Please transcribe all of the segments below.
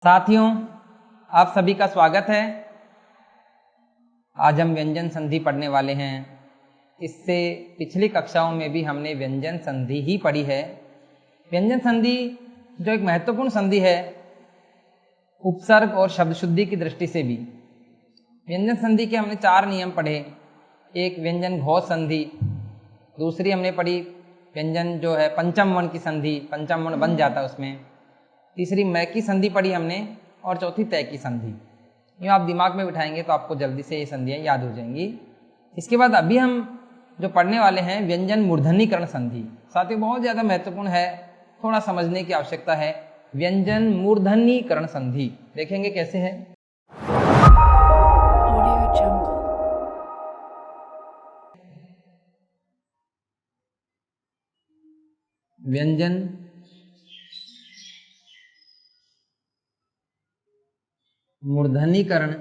साथियों, आप सभी का स्वागत है। आज हम व्यंजन संधि पढ़ने वाले हैं। इससे पिछली कक्षाओं में भी हमने व्यंजन संधि ही पढ़ी है। व्यंजन संधि जो एक महत्वपूर्ण संधि है उपसर्ग और शब्द शुद्धि की दृष्टि से भी। व्यंजन संधि के हमने 4 नियम पढ़े। एक व्यंजन घोष संधि, दूसरी हमने पढ़ी व्यंजन जो है पंचम वर्ण की संधि, पंचम वर्ण बन जाता है उसमें। तीसरी मै की संधि पढ़ी हमने और चौथी तय की संधि। यूँ आप दिमाग में बिठाएंगे तो आपको जल्दी से ये संधियाँ याद हो जाएंगी। इसके बाद अभी हम जो पढ़ने वाले हैं व्यंजन मूर्धन्यकरण संधि। साथियों बहुत ज़्यादा महत्वपूर्ण है, थोड़ा समझने की आवश्यकता है। व्यंजन मूर्धन्यकरण संधि देखेंगे कैसे है। व्यंजन मूर्धन्यकरण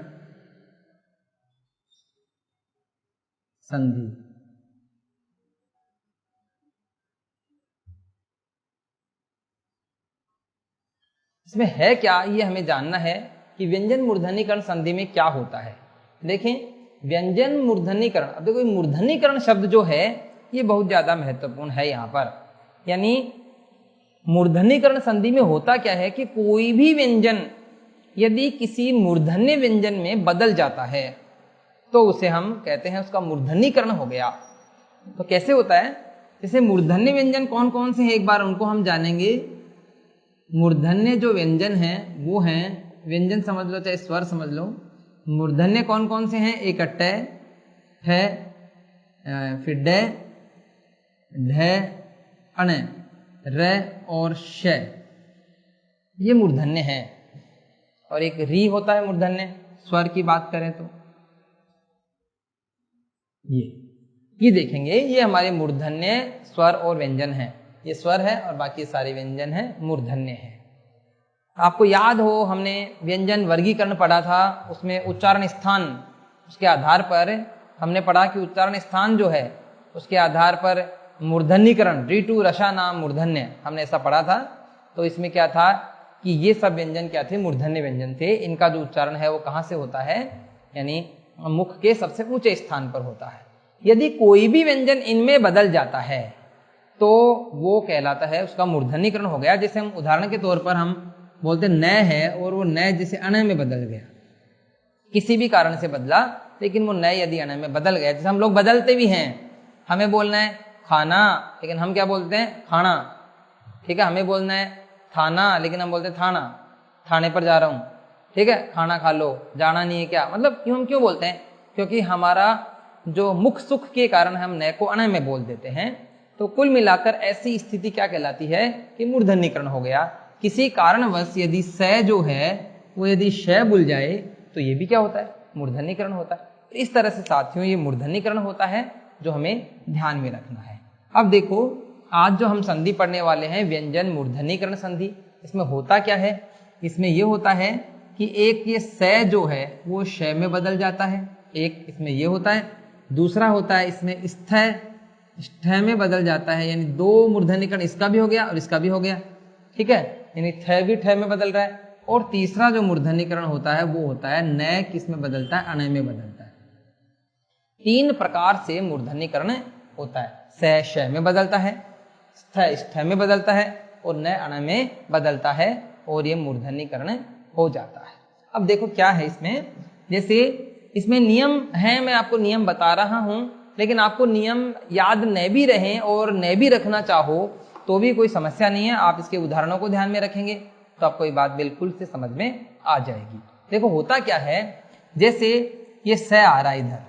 संधि। इसमें है क्या, ये हमें जानना है कि व्यंजन मूर्धन्यकरण संधि में क्या होता है। देखें, व्यंजन मूर्धन्यकरण, अब देखो मूर्धन्यकरण शब्द जो है ये बहुत ज्यादा महत्वपूर्ण है यहाँ पर। यानी मूर्धन्यकरण संधि में होता क्या है कि कोई भी व्यंजन यदि किसी मूर्धन्य व्यंजन में बदल जाता है तो उसे हम कहते हैं उसका मूर्धन्यकरण हो गया। तो कैसे होता है, जैसे मूर्धन्य व्यंजन कौन कौन से हैं एक बार उनको हम जानेंगे। मूर्धन्य जो व्यंजन हैं वो हैं, व्यंजन समझ लो चाहे स्वर समझ लो। मूर्धन्य कौन कौन से हैं, एक ट है, फिर ड, ढ, अण, र और श, ये मूर्धन्य है। और एक री होता है मूर्धन्य, स्वर की बात करें तो ये देखेंगे, ये हमारे मूर्धन्य स्वर और व्यंजन है। ये स्वर है और बाकी सारे व्यंजन है मूर्धन्य है। आपको याद हो हमने व्यंजन वर्गीकरण पढ़ा था, उसमें उच्चारण स्थान उसके आधार पर हमने पढ़ा कि उच्चारण स्थान जो है उसके आधार पर मूर्धन्यकरण, ऋतु रसा नाम मूर्धन्य, हमने ऐसा पढ़ा था। तो इसमें क्या था कि ये सब व्यंजन क्या थे, मूर्धन्य व्यंजन थे। इनका जो उच्चारण है वो कहाँ से होता है, यानी मुख के सबसे ऊंचे स्थान पर होता है। यदि कोई भी व्यंजन इनमें बदल जाता है तो वो कहलाता है उसका मूर्धन्यकरण हो गया। जैसे हम उदाहरण के तौर पर हम बोलते न है और वो न जैसे अण में बदल गया, किसी भी कारण से बदला, लेकिन वो न यदि अण में बदल गया। जैसे हम लोग बदलते भी हैं, हमें बोलना है खाना लेकिन हम क्या बोलते हैं, खाना। ठीक है, हमें बोलना है थाना लेकिन हम बोलते हैं थाना, थाने पर जा रहा हूँ। ठीक है, खाना खा लो, जाना नहीं है क्या, मतलब क्यों हम क्यों बोलते हैं, क्योंकि हमारा जो मुख सुख के कारण हम न को अण में बोल देते हैं। तो कुल मिलाकर ऐसी स्थिति क्या कहलाती है कि मूर्धन्यकरण हो गया। किसी कारणवश यदि स जो है वो यदि श बुल जाए तो ये भी क्या होता है, मूर्धन्यकरण होता है। तो इस तरह से साथियों ये मूर्धन्यकरण होता है जो हमें ध्यान में रखना है। अब देखो, आज जो हम संधि पढ़ने वाले हैं व्यंजन मूर्धन्यकरण संधि, इसमें होता क्या है, इसमें यह होता है कि एक ये स जो है वो श में बदल जाता है, एक इसमें यह होता है। दूसरा होता है इसमें स्थ में बदल जाता है, यानी 2 मूर्धन्यकरण, इसका भी हो गया और इसका भी हो गया। ठीक है, यानी थ भी ठ में बदल रहा है। और तीसरा जो मूर्धन्यकरण होता है वो होता है न किस में बदलता है, अण में बदलता है। 3 प्रकार से मूर्धन्यकरण होता है। स श में बदलता है, स्थ में बदलता है और न अण में बदलता है, और ये मूर्धन्यकरण हो जाता है। अब देखो क्या है इसमें, जैसे इसमें नियम है, मैं आपको नियम बता रहा हूं, लेकिन आपको नियम याद न भी रहे और न भी रखना चाहो तो भी कोई समस्या नहीं है। आप इसके उदाहरणों को ध्यान में रखेंगे तो आपको ये बात बिल्कुल से समझ में आ जाएगी। देखो होता क्या है, जैसे ये स आ रहा है, इधर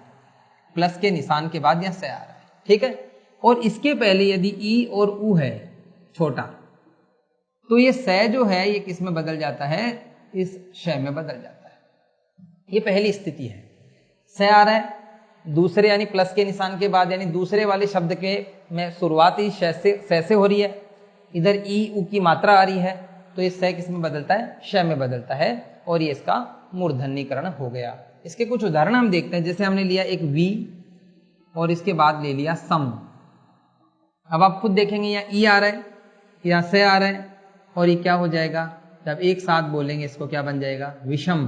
प्लस के निशान के बाद यह स आ रहा है, ठीक है, और इसके पहले यदि ई और उ है छोटा, तो ये स जो है ये किस में बदल जाता है, इस श में बदल जाता है। ये पहली स्थिति है, स आ रहा है, दूसरे यानी प्लस के निशान के बाद, यानी दूसरे वाले शब्द के में शुरुआत ही श से हो रही है, इधर ई उ की मात्रा आ रही है, तो ये स किस में बदलता है, श में बदलता है, और ये इसका मूर्धन्यकरण हो गया। इसके कुछ उदाहरण हम देखते हैं। जैसे हमने लिया एक वी और इसके बाद ले लिया सम। अब आप खुद देखेंगे यहाँ ई आ रहा है, यहाँ से आ रहा है, और ये क्या हो जाएगा, जब एक साथ बोलेंगे इसको क्या बन जाएगा, विषम।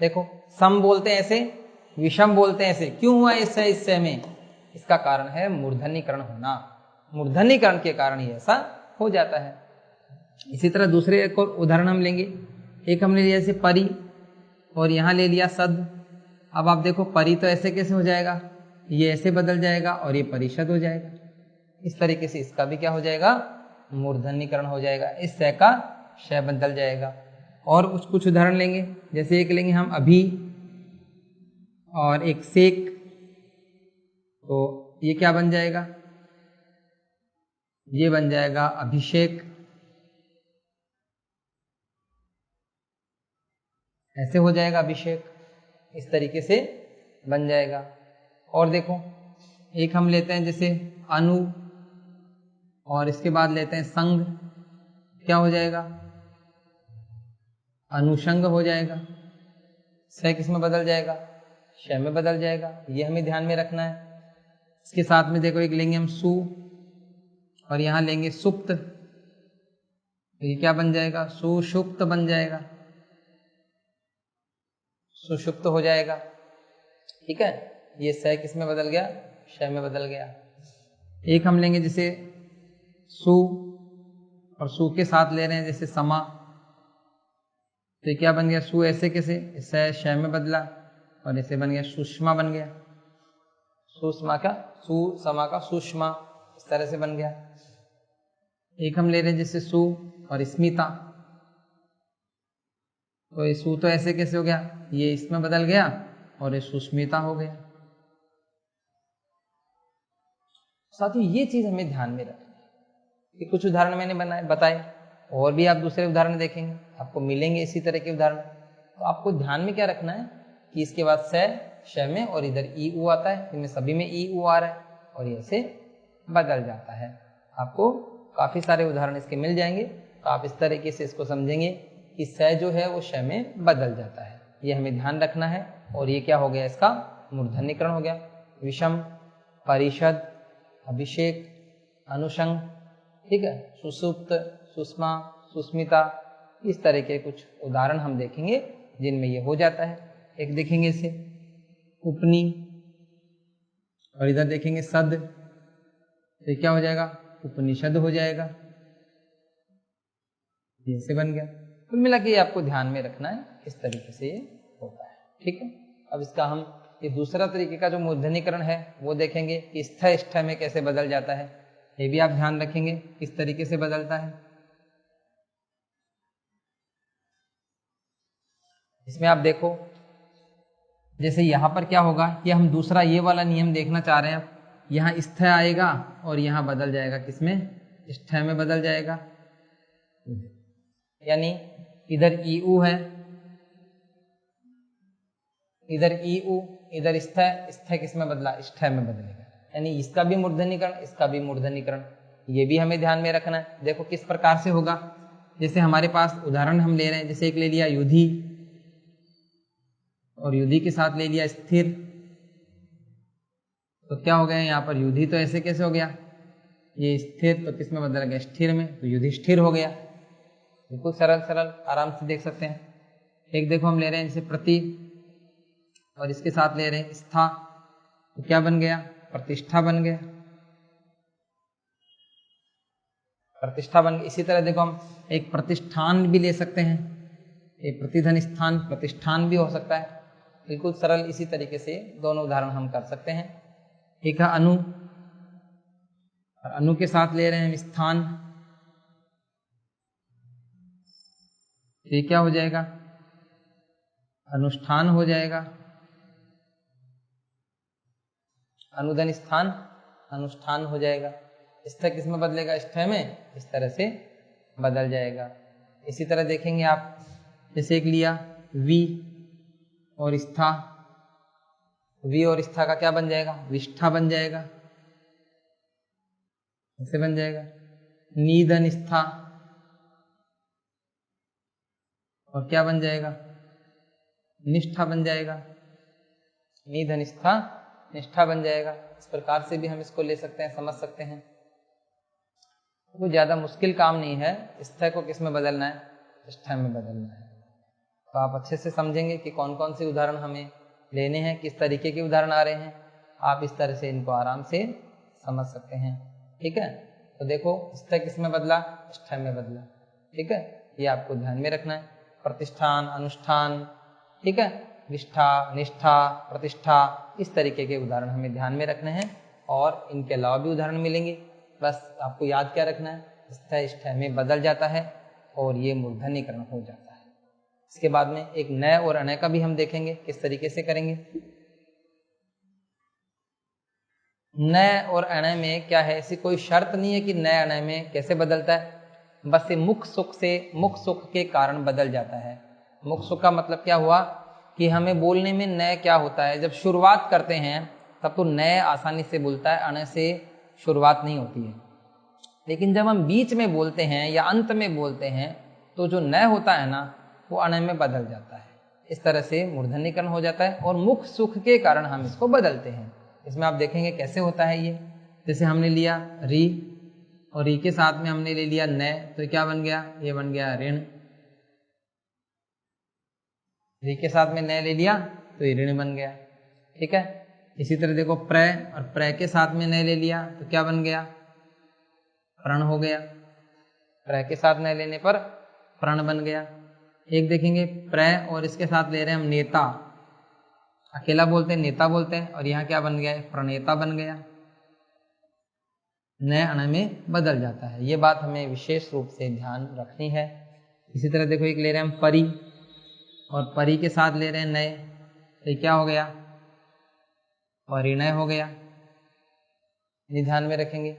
देखो सम बोलते हैं ऐसे, विषम बोलते हैं ऐसे, क्यों हुआ इससे में, इसका कारण है मूर्धन्यकरण होना, मूर्धन्यकरण के कारण ही ऐसा हो जाता है। इसी तरह दूसरे एक और उदाहरण हम लेंगे, एक हमने लिया जैसे परि और यहां ले लिया सद। अब आप देखो परि तो ऐसे कैसे हो जाएगा, ये ऐसे बदल जाएगा और ये परिषद हो जाएगा। इस तरीके से इसका भी क्या हो जाएगा, मूर्धन्यकरण हो जाएगा, इस स का श बदल जाएगा। और कुछ उदाहरण लेंगे, जैसे एक लेंगे हम अभी और एक सेक, तो ये क्या बन जाएगा, ये बन जाएगा अभिषेक, ऐसे हो जाएगा अभिषेक, इस तरीके से बन जाएगा। और देखो एक हम लेते हैं जैसे अनु और इसके बाद लेते हैं संग, क्या हो जाएगा, अनुषंग हो जाएगा, स किसमें बदल जाएगा, श में बदल जाएगा, ये हमें ध्यान में रखना है। इसके साथ में देखो एक लेंगे हम सु और यहां लेंगे सुप्त, तो ये क्या बन जाएगा, सुषुप्त बन जाएगा, सुषुप्त हो जाएगा। ठीक है, ये स किसमें बदल गया, श में बदल गया। एक हम लेंगे जैसे सु और सु के साथ ले रहे हैं जैसे समा, तो क्या बन गया, सु ऐसे कैसे, स श में बदला और ऐसे बन गया सुषमा बन गया, सुषमा का सुषमा का सुषमा, इस तरह से बन गया। एक हम ले रहे हैं जैसे सु और स्मिता, तो ये सु तो ऐसे कैसे हो गया, ये इसमें बदल गया और ये सुष्मिता हो गया। साथियों ये चीज हमें ध्यान में रखनी है कि कुछ उदाहरण मैंने बताए, और भी आप दूसरे उदाहरण देखेंगे, आपको मिलेंगे इसी तरह के उदाहरण। तो आपको ध्यान में क्या रखना है कि इसके बाद श में और इधर ई उ आता है, इनमें सभी में ई उ आ रहा है और ये से बदल जाता है। आपको काफी सारे उदाहरण इसके मिल जाएंगे, तो आप इस तरीके से इसको समझेंगे कि स जो है वो श में बदल जाता है, ये हमें ध्यान रखना है। और ये क्या हो गया, इसका मूर्धन्यकरण हो गया, विषम, परिषद, अभिषेक, अनुषंग, ठीक है, सुसुप्त, सुषमा, सुस्मिता, इस तरह के कुछ उदाहरण हम देखेंगे जिनमें ये हो जाता है। एक देखेंगे इसे उपनी और इधर देखेंगे सद, तो क्या हो जाएगा, उपनिषद हो जाएगा, जैसे बन गया। कुल मिला के आपको ध्यान में रखना है, इस तरीके से ये होता है। ठीक है, अब इसका हम ये दूसरा तरीके का जो मूर्धन्यकरण है वो देखेंगे कि स्थ में कैसे बदल जाता है, ये भी आप ध्यान रखेंगे किस तरीके से बदलता है। इसमें आप देखो जैसे यहां पर क्या होगा, कि हम दूसरा ये वाला नियम देखना चाह रहे हैं, यहाँ स्थ आएगा और यहाँ बदल जाएगा, किसमें, स्थ में बदल जाएगा, यानी इधर ई उ है, इधर ई उ, इधर स्थ, स्थ किसमें बदला, स्थ में बदलेगा, यानी इसका भी मूर्धन्यकरण, इसका भी मूर्धन्यकरण, ये भी हमें ध्यान में रखना है। देखो किस प्रकार से होगा, जैसे हमारे पास उदाहरण हम ले रहे हैं, जैसे एक ले लिया युधि और युधि के साथ ले लिया स्थिर, तो क्या हो गया यहाँ पर, युधि तो ऐसे कैसे हो गया, ये स्थिर तो किसमें बदल गया, स्थिर में, तो युधिष्ठिर हो गया। बिल्कुल सरल सरल आराम से देख सकते हैं। एक देखो हम ले रहे हैं जैसे प्रति और इसके साथ ले रहे हैं स्था, तो क्या बन गया, प्रतिष्ठा बन गया, प्रतिष्ठा बन गई। इसी तरह देखो हम एक प्रतिष्ठान भी ले सकते हैं, एक प्रतिधन स्थान प्रतिष्ठान भी हो सकता है। बिल्कुल सरल इसी तरीके से दोनों उदाहरण हम कर सकते हैं। एक है अनु और अनु के साथ ले रहे हैं स्थान, ये क्या हो जाएगा, अनुष्ठान हो जाएगा, अनुदन स्थान अनुष्ठान हो जाएगा। स्थ किसमें बदलेगा, स्थ में, इस तरह से बदल जाएगा। इसी तरह देखेंगे आप जैसे एक लिया वी और स्था, वी और स्था का क्या बन जाएगा, विष्ठा बन जाएगा, ऐसे बन जाएगा। नीदन स्था और क्या बन जाएगा, निष्ठा बन जाएगा, निधन स्था निष्ठा बन जाएगा। इस प्रकार से भी हम इसको ले सकते हैं, समझ सकते हैं। कोई ज्यादा मुश्किल काम नहीं है स्थ को किस में बदलना है, ष्ठ में बदलना है। तो आप अच्छे से समझेंगे कि कौन कौन से उदाहरण हमें लेने हैं, किस तरीके के उदाहरण आ रहे हैं। आप इस तरह से इनको आराम से समझ सकते हैं। ठीक है, तो देखो ष्ठ किसमें बदला, ष्ठ में बदला। ठीक है, ये आपको ध्यान में रखना है। प्रतिष्ठान, अनुष्ठान, ठीक है, निष्ठा, निष्ठा, प्रतिष्ठा, इस तरीके के उदाहरण हमें ध्यान में रखने हैं। और इनके अलावा भी उदाहरण मिलेंगे, बस आपको याद क्या रखना है, ष्ठ में बदल जाता है और ये मूर्धन्यकरण हो जाता है। इसके बाद में एक नय और अनय का भी हम देखेंगे किस तरीके से करेंगे। नय और अनय में क्या है, ऐसी कोई शर्त नहीं है कि नय अनय में कैसे बदलता है, बस ये मुख सुख के कारण बदल जाता है। मुख सुख का मतलब क्या हुआ कि हमें बोलने में नय क्या होता है, जब शुरुआत करते हैं तब तो नय आसानी से बोलता है, अनय से शुरुआत नहीं होती है। लेकिन जब हम बीच में बोलते हैं या अंत में बोलते हैं तो जो नय होता है ना, वो अनय में बदल जाता है। इस तरह से मूर्धन्यकरण हो जाता है और मुख सुख के कारण हम इसको बदलते हैं। इसमें आप देखेंगे कैसे होता है ये। जैसे हमने लिया री और री के साथ में हमने ले लिया नय, तो क्या बन गया, ये बन गया ऋण। री के साथ में नय ले लिया तो ये ऋण बन गया। ठीक है, इसी तरह देखो प्रय और प्रय के साथ में नय ले लिया तो क्या बन गया, प्रण हो गया। प्रय के साथ नय लेने पर प्रण बन गया। एक देखेंगे प्रय और इसके साथ ले रहे हैं हम नेता, अकेला बोलते हैं नेता बोलते हैं, और यहाँ क्या बन गया है, प्रणेता बन गया। नय अनय में बदल जाता है, ये बात हमें विशेष रूप से ध्यान रखनी है। इसी तरह देखो एक ले रहे हैं हम परी और परी के साथ ले रहे हैं नय, तो क्या हो गया, परिणय हो गया। ये ध्यान में रखेंगे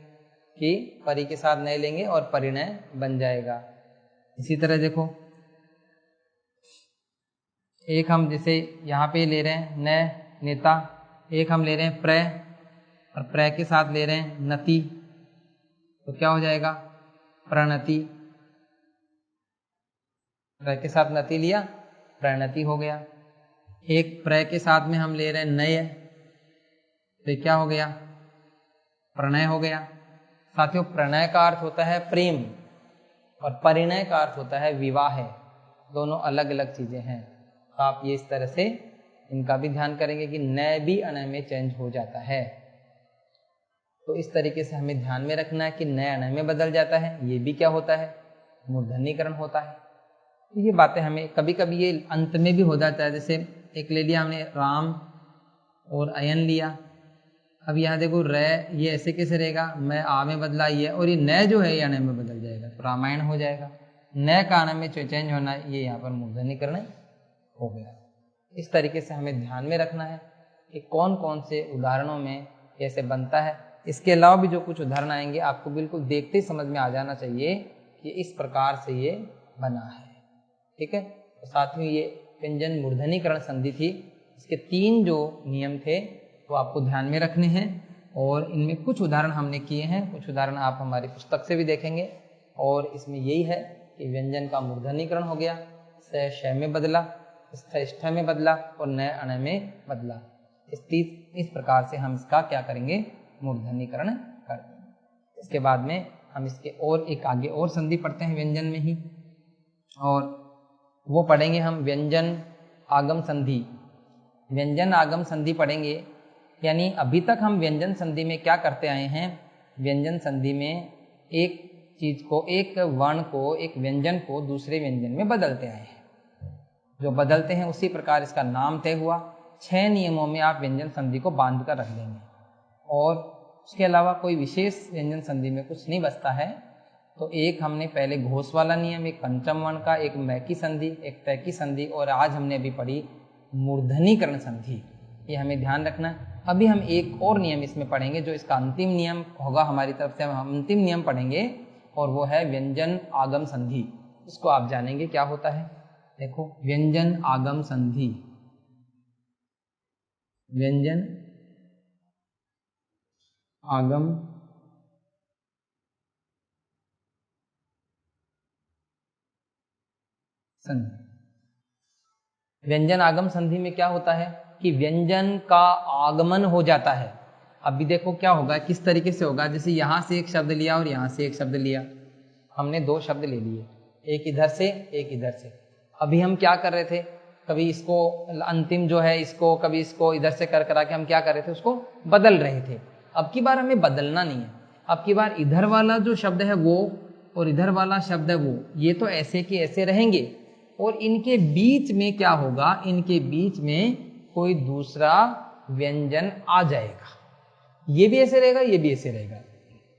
कि परी के साथ नय लेंगे और परिणय बन जाएगा। इसी तरह देखो एक हम जैसे यहाँ पे ले रहे हैं नय नेता, एक हम ले रहे हैं प्रय और प्रय के साथ ले रहे हैं नति, तो क्या हो जाएगा, प्रणति। प्रय के साथ नति लिया, प्रणति हो गया। एक प्रय के साथ में हम ले रहे हैं नय, तो क्या हो गया, प्रणय हो गया। साथियों प्रणय का अर्थ होता है प्रेम और परिणय का अर्थ होता है विवाह, दोनों अलग अलग चीजें हैं। तो आप ये इस तरह से इनका भी ध्यान करेंगे कि नय भी अनय में चेंज हो जाता है। तो इस तरीके से हमें ध्यान में रखना है कि नय अनय में बदल जाता है, ये भी क्या होता है, मूर्धन्यकरण होता है। तो ये बातें हमें कभी कभी ये अंत में भी हो जाता है। जैसे एक ले लिया हमने राम और अयन लिया, अब यहाँ देखो रे, ये ऐसे कैसे रहेगा, मैं आ में बदला ये, और ये नय जो है ये अनय में बदल जाएगा, तो रामायण हो जाएगा। नय का अनय में चेंज होना, ये यहाँ पर मूर्धन्यकरण हो गया। इस तरीके से हमें ध्यान में रखना है कि कौन कौन से उदाहरणों में कैसे बनता है। इसके अलावा भी जो कुछ उदाहरण आएंगे आपको बिल्कुल देखते ही समझ में आ जाना चाहिए कि इस प्रकार से ये बना है। ठीक है, तो साथ में ये व्यंजन मूर्धन्यकरण संधि थी, इसके 3 जो नियम थे वो आपको ध्यान में रखने हैं। और इनमें कुछ उदाहरण हमने किए हैं, कुछ उदाहरण आप हमारी पुस्तक से भी देखेंगे। और इसमें यही है कि व्यंजन का मूर्धन्यकरण हो गया, स श में बदला, ष्ठ में बदला और नय अनय में बदला। इस प्रकार से हम इसका क्या करेंगे, मूर्धन्यकरण कर देंगे। इसके बाद में हम इसके और एक आगे और संधि पढ़ते हैं व्यंजन में ही, और वो पढ़ेंगे हम व्यंजन आगम संधि। व्यंजन आगम संधि पढ़ेंगे, यानी अभी तक हम व्यंजन संधि में क्या करते आए हैं, व्यंजन संधि में एक चीज को, एक वर्ण को, एक व्यंजन को दूसरे व्यंजन में बदलते आए हैं। जो बदलते हैं उसी प्रकार इसका नाम तय हुआ। 6 नियमों में आप व्यंजन संधि को बांध कर रख देंगे, और उसके अलावा कोई विशेष व्यंजन संधि में कुछ नहीं बचता है। तो एक हमने पहले घोष वाला नियम, एक पंचम वर्ण का, एक मैकी संधि, एक तैकी संधि, और आज हमने अभी पढ़ी मूर्धन्यकरण संधि। ये हमें ध्यान रखना है। अभी हम एक और नियम इसमें पढ़ेंगे जो इसका अंतिम नियम होगा हमारी तरफ से, हम अंतिम नियम पढ़ेंगे, और वो है व्यंजन आगम संधि। इसको आप जानेंगे क्या होता है। देखो व्यंजन आगम संधि, व्यंजन आगम संधि। व्यंजन आगम संधि में क्या होता है कि व्यंजन का आगमन हो जाता है। अभी देखो क्या होगा, किस तरीके से होगा, जैसे यहां से एक शब्द लिया और यहां से एक शब्द लिया, हमने 2 शब्द ले लिए। एक इधर से एक इधर से। अभी हम क्या कर रहे थे, कभी इसको अंतिम जो है इसको, कभी इसको इधर से कर करा के हम क्या कर रहे थे, उसको बदल रहे थे। अब की बार हमें बदलना नहीं है, अब की बार इधर वाला जो शब्द है वो और इधर वाला शब्द है वो, ये तो ऐसे के ऐसे रहेंगे और इनके बीच में क्या होगा, इनके बीच में कोई दूसरा व्यंजन आ जाएगा। ये भी ऐसे रहेगा, ये भी ऐसे रहेगा,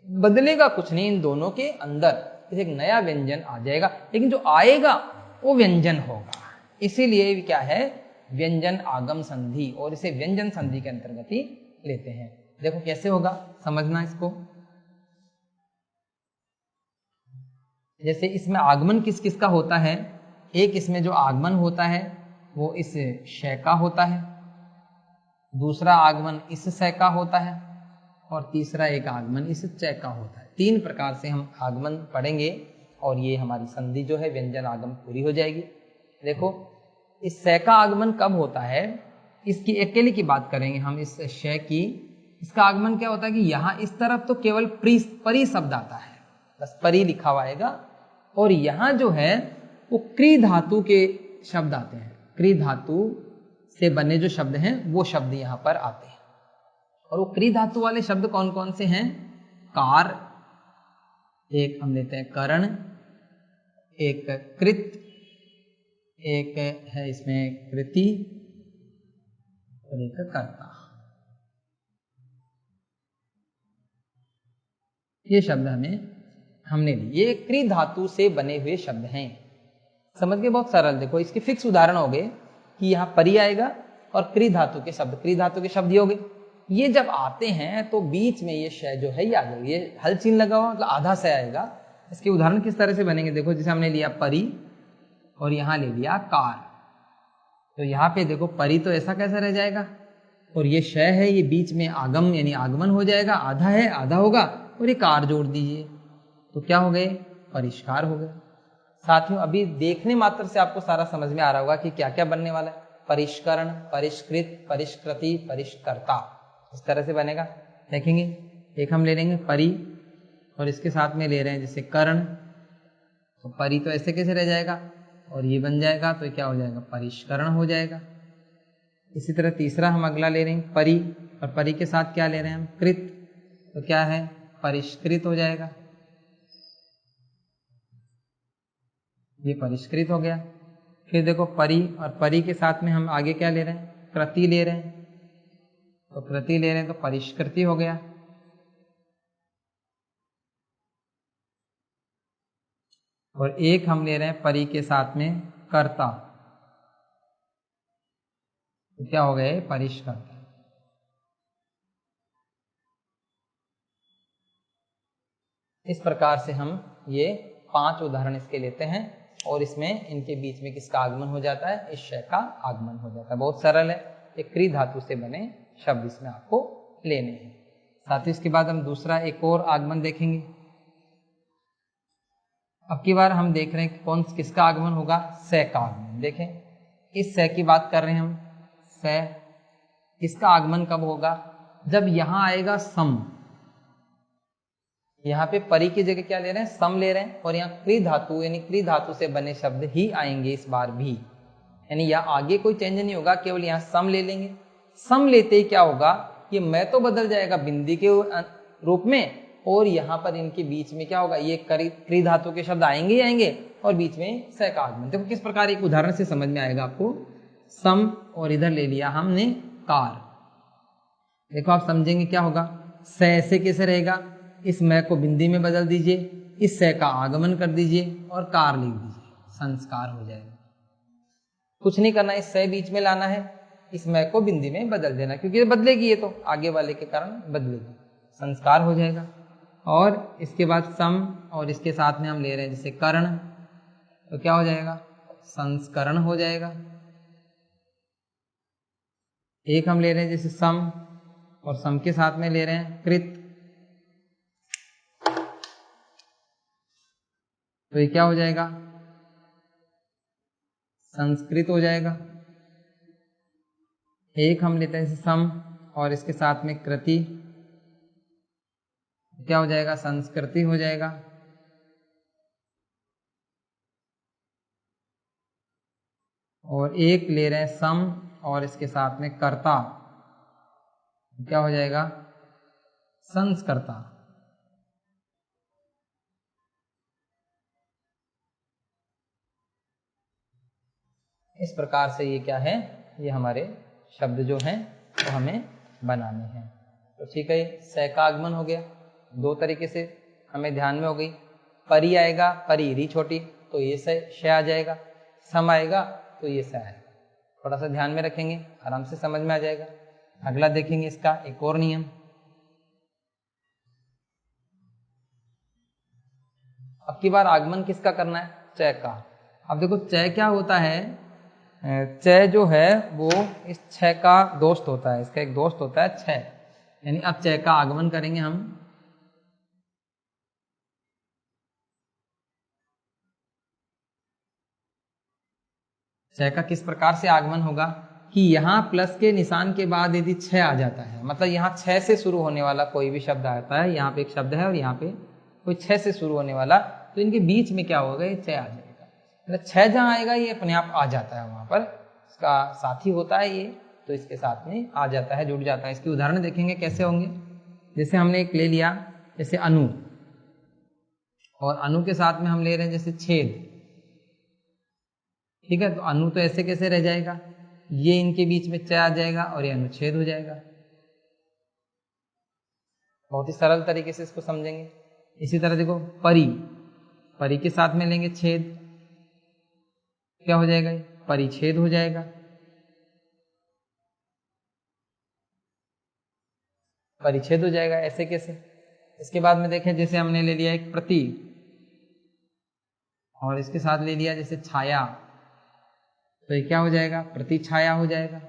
बदलेगा कुछ नहीं, इन दोनों के अंदर एक नया व्यंजन आ जाएगा, लेकिन जो आएगा वो व्यंजन होगा। इसीलिए क्या है, व्यंजन आगम संधि, और इसे व्यंजन संधि के अंतर्गत ही लेते हैं। देखो कैसे होगा, समझना इसको। जैसे इसमें आगमन किस किस का होता है, एक इसमें जो आगमन होता है वो इस शय का होता है, दूसरा आगमन इस शय का होता है और तीसरा एक आगमन इस चय का होता है। 3 प्रकार से हम आगमन पढ़ेंगे और ये हमारी संधि जो है व्यंजन आगम पूरी हो जाएगी। देखो इस शय का आगमन कब होता है, इसकी अकेले की बात करेंगे हम, इस शय की। इसका आगमन क्या होता है कि यहाँ इस तरफ तो केवल परी शब्द आता है, बस परी लिखा हुआ आएगा, और यहाँ जो है वो क्री धातु के शब्द आते हैं, क्री धातु से बने जो शब्द हैं वो शब्द यहाँ पर आते हैं। और वो क्री धातु वाले शब्द कौन कौन से हैं, कार, एक हम लेते हैं करण, एक कृत, एक है इसमें कृति और एक कर्ता। ये शब्द हमने लिए, ये क्री धातु से बने हुए शब्द हैं। समझ के बहुत सरल। देखो इसके फिक्स उदाहरण हो गए कि यहाँ परी आएगा और क्री धातु के शब्द, क्री धातु के शब्द ये हो गए। ये जब आते हैं तो बीच में ये शय जो है ये आ जाएगी, ये हल चिन्ह लगा हुआ मतलब आधा शय आएगा। इसके उदाहरण किस तरह से बनेंगे, देखो जैसे हमने लिया परी और यहाँ ले लिया कार, तो यहाँ पे देखो परी तो ऐसा कैसा रह जाएगा, और ये शय है, ये बीच में आगम यानी आगमन हो जाएगा, आधा है आधा होगा, और ये कार जोड़ दीजिए तो क्या हो गए, परिष्कार हो गए। साथियों अभी देखने मात्र से आपको सारा समझ में आ रहा होगा कि क्या क्या बनने वाला है, परिष्करण, परिष्कृत, परिष्कृति, परिष्कर्ता, इस तरह से बनेगा। देखेंगे एक हम ले लेंगे परी और इसके साथ में ले रहे हैं जैसे कर्ण, तो परी तो ऐसे कैसे रह जाएगा और ये बन जाएगा, तो क्या हो जाएगा, परिष्करण हो जाएगा। इसी तरह तीसरा हम अगला ले रहे हैं परी, और परी के साथ क्या ले रहे हैं हम, कृत, तो क्या है, परिष्कृत हो जाएगा, ये परिष्कृत हो गया। फिर देखो परी और परी के साथ में हम आगे क्या ले रहे हैं, कृति ले रहे हैं, तो कृति ले रहे हैं तो परिष्कृति हो गया। और एक हम ले रहे हैं परी के साथ में कर्ता, तो क्या हो गए, परिष्कर्ता। इस प्रकार से हम ये 5 उदाहरण इसके लेते हैं और इसमें इनके बीच में किसका आगमन हो जाता है, इस शय का आगमन हो जाता है। बहुत सरल है, एक क्री धातु से बने शब्द इसमें आपको लेने हैं। साथ ही इसके बाद हम दूसरा एक और आगमन देखेंगे। अब की बार हम देख रहे हैं कौन किसका आगमन होगा, स का आगमन। देखें इस स की बात कर रहे हैं हम, स, इसका आगमन कब होगा, जब यहां आएगा सम। यहाँ पे परी की जगह क्या ले रहे हैं, सम ले रहे हैं, और यहाँ क्री धातु यानी क्री धातु से बने शब्द ही आएंगे इस बार भी, यानी यहाँ आगे कोई चेंज नहीं होगा, केवल यहाँ सम ले लेंगे। सम लेते ही क्या होगा, ये मैं तो बदल जाएगा बिंदी के रूप में, और यहाँ पर इनके बीच में क्या होगा, ये क्री धातु के शब्द आएंगे ही आएंगे और बीच में स का आगमन। देखो किस प्रकार एक उदाहरण से समझ में आएगा आपको। सम और इधर ले लिया हमने कार, देखो आप समझेंगे क्या होगा, स ऐसे कैसे रहेगा, इस मैं को बिंदी में बदल दीजिए, इस स का आगमन कर दीजिए और कार लिख दीजिए, संस्कार हो जाएगा। कुछ नहीं करना, इस स बीच में लाना है, इस मैं को बिंदी में बदल देना, क्योंकि ये बदलेगी, ये तो आगे वाले के कारण बदलेगी, संस्कार हो जाएगा। और इसके बाद सम और इसके साथ में हम ले रहे हैं जैसे कर्ण, तो क्या हो जाएगा, संस्करण हो जाएगा। एक हम ले रहे हैं जैसे सम और सम के साथ में ले रहे हैं कृत, तो ये क्या हो जाएगा, संस्कृत हो जाएगा। एक हम लेते हैं सम और इसके साथ में कृति, क्या हो जाएगा, संस्कृति हो जाएगा। और एक ले रहे हैं सम और इसके साथ में कर्ता, क्या हो जाएगा? संस्कर्ता। इस प्रकार से ये क्या है, ये हमारे शब्द जो हैं वो हमें बनाने हैं। तो ठीक है, स का आगमन हो गया, दो तरीके से हमें ध्यान में हो गई। परी आएगा, परी री छोटी, तो ये श आ जाएगा। सम आएगा तो ये स आएगा। थोड़ा सा ध्यान में रखेंगे, आराम से समझ में आ जाएगा। अगला देखेंगे इसका एक और नियम। अब की बार आगमन किसका करना है? च का। अब देखो च क्या होता है, च जो है वो इस छ का दोस्त होता है, इसका एक दोस्त होता है छ। यानी अब च का आगमन करेंगे हम। च का किस प्रकार से आगमन होगा कि यहाँ प्लस के निशान के बाद यदि छ आ जाता है, मतलब यहाँ छ से शुरू होने वाला कोई भी शब्द आता है, यहाँ पे एक शब्द है और यहाँ पे कोई छ से शुरू होने वाला, तो इनके बीच में क्या होगा, ये छ आ जाएगा। मतलब छ जहाँ आएगा ये अपने आप आ जाता है, वहां पर इसका साथी होता है ये, तो इसके साथ में आ जाता है, जुड़ जाता है। इसके उदाहरण देखेंगे कैसे होंगे। जैसे हमने एक ले लिया जैसे अनु, और अनु के साथ में हम ले रहे हैं जैसे छेद। ठीक है, तो अनु तो ऐसे कैसे रह जाएगा, ये इनके बीच में च आ जाएगा और ये अनुच्छेद हो जाएगा। बहुत ही सरल तरीके से इसको समझेंगे। इसी तरह देखो परी, परी के साथ में लेंगे छेद, क्या हो जाएगा, परिच्छेद हो जाएगा। परिच्छेद हो जाएगा, ऐसे कैसे। इसके बाद में देखें जैसे हमने ले लिया एक प्रति, और इसके साथ ले लिया जैसे छाया, तो ये क्या हो जाएगा, प्रति छाया हो जाएगा।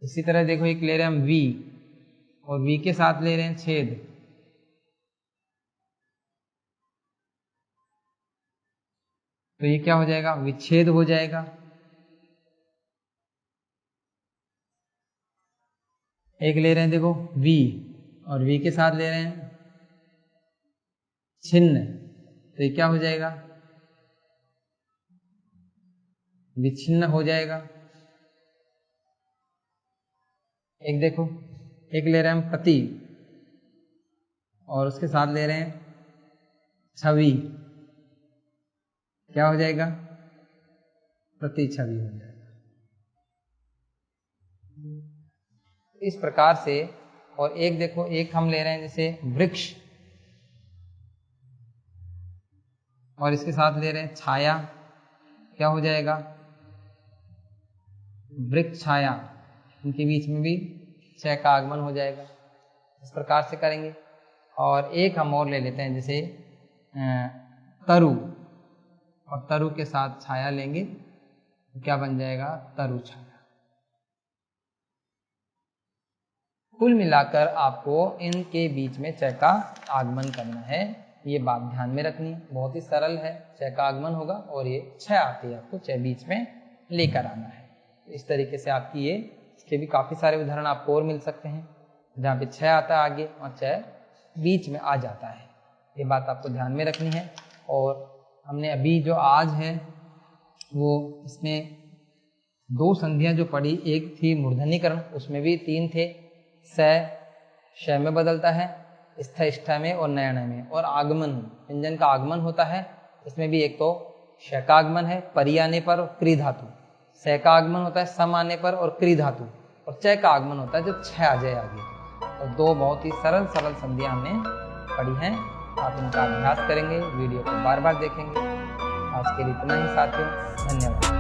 इसी तरह देखो एक ले रहे हैं हम वी, और वी के साथ ले रहे हैं छेद, तो ये क्या हो जाएगा, विच्छेद हो जाएगा। एक ले रहे हैं देखो वी, और वी के साथ ले रहे हैं छिन्न, तो ये क्या हो जाएगा, विच्छिन्न हो जाएगा। एक देखो एक ले रहे हैं हम प्रति, और उसके साथ ले रहे हैं छवि, क्या हो जाएगा, प्रति छवि हो जाएगा। इस प्रकार से। और एक देखो एक हम ले रहे हैं जैसे वृक्ष, और इसके साथ ले रहे हैं छाया, क्या हो जाएगा, वृक्ष छाया। इनके बीच में भी छ का आगमन हो जाएगा। इस प्रकार से करेंगे। और एक हम और ले लेते हैं जैसे तरु, और तरु के साथ छाया लेंगे, तो क्या बन जाएगा, तरु छाया। कुल मिलाकर आपको इनके बीच में छ का आगमन करना है, ये बात ध्यान में रखनी है। बहुत ही सरल है, छ का आगमन होगा और ये छ आती है, आपको छ बीच में लेकर आना है। इस तरीके से आपकी ये, इसके भी काफी सारे उदाहरण आपको और मिल सकते हैं जहाँ पे छ आता है आगे और छ बीच में आ जाता है। ये बात आपको ध्यान में रखनी है। और हमने अभी जो आज है वो इसमें दो संधियां जो पढ़ी, एक थी मूर्धन्यकरण, उसमें भी तीन थे, स श में बदलता है, स्थ ष्ठ में और नयन में। और आगमन, व्यंजन का आगमन होता है, इसमें भी एक तो श का आगमन है परी आने पर और क्री धातु, स का आगमन होता है सम आने पर और क्री धातु, और च का आगमन होता है जब छ आ जाए आगे। और दो बहुत ही सरल सरल संधियां हमने पढ़ी हैं। आप इनका अभ्यास करेंगे, वीडियो को बार बार देखेंगे। आज के लिए इतना ही साथियों, धन्यवाद।